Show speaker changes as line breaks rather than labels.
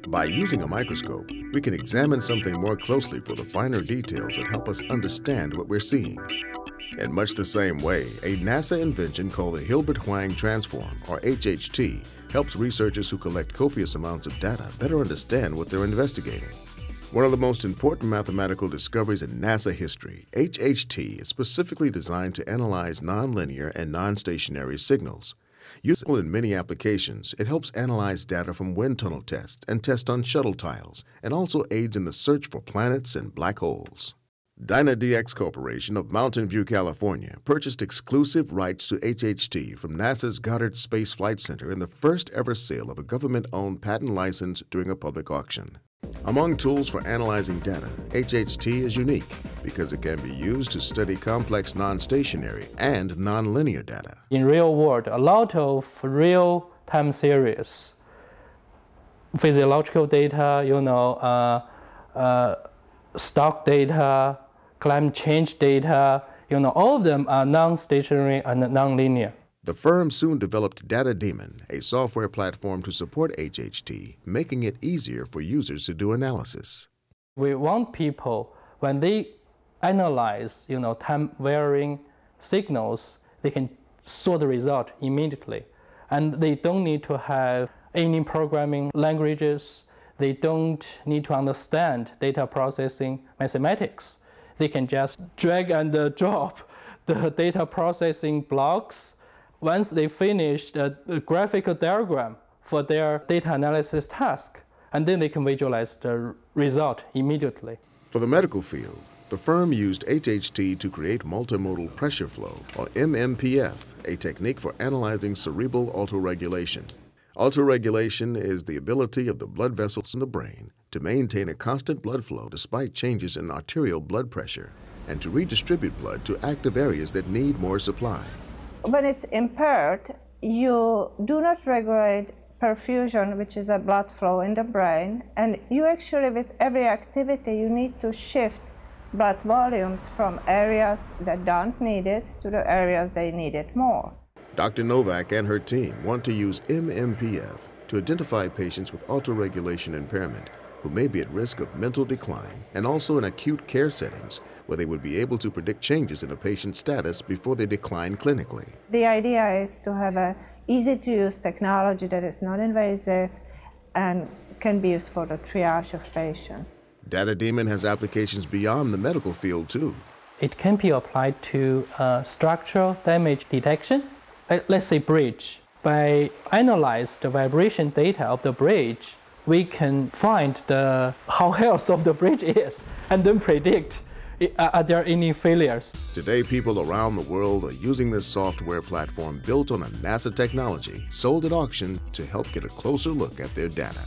By using a microscope, we can examine something more closely for the finer details that help us understand what we're seeing. In much the same way, a NASA invention called the Hilbert-Huang transform, or HHT, helps researchers who collect copious amounts of data better understand what they're investigating. One of the most important mathematical discoveries in NASA history, HHT is specifically designed to analyze nonlinear and non-stationary signals. Useful in many applications, it helps analyze data from wind tunnel tests and tests on shuttle tiles, and also aids in the search for planets and black holes. DynaDX Corporation of Mountain View, California, purchased exclusive rights to HHT from NASA's Goddard Space Flight Center in the first ever sale of a government-owned patent license during a public auction. Among tools for analyzing data, HHT is unique because it can be used to study complex non-stationary and nonlinear data.
In real world, a lot of real-time series, physiological data, stock data, climate change data, all of them are non-stationary and non-linear.
The firm soon developed DynaDX, a software platform to support HHT, making it easier for users to do analysis.
We want people, when they analyze, time-varying signals, they can sort the result immediately. And they don't need to have any programming languages. They don't need to understand data processing mathematics. They can just drag and drop the data processing blocks. Once they finish the graphical diagram for their data analysis task, and then they can visualize the result immediately.
For the medical field, the firm used HHT to create multimodal pressure flow, or MMPF, a technique for analyzing cerebral autoregulation. Autoregulation is the ability of the blood vessels in the brain to maintain a constant blood flow despite changes in arterial blood pressure, and to redistribute blood to active areas that need more supply.
When it's impaired, you do not regulate perfusion, which is a blood flow in the brain, and you actually, with every activity, you need to shift blood volumes from areas that don't need it to the areas they need it more.
Dr. Novak and her team want to use MMPF to identify patients with autoregulation impairment who may be at risk of mental decline, and also in acute care settings where they would be able to predict changes in a patient's status before they decline clinically.
The idea is to have an easy-to-use technology that is not invasive and can be used for the triage of patients.
DynaDX has applications beyond the medical field too.
It can be applied to structural damage detection. Let's say bridge. By analyzing the vibration data of the bridge, we can find how health of the bridge is and then predict are there any failures.
Today, people around the world are using this software platform built on a NASA technology sold at auction to help get a closer look at their data.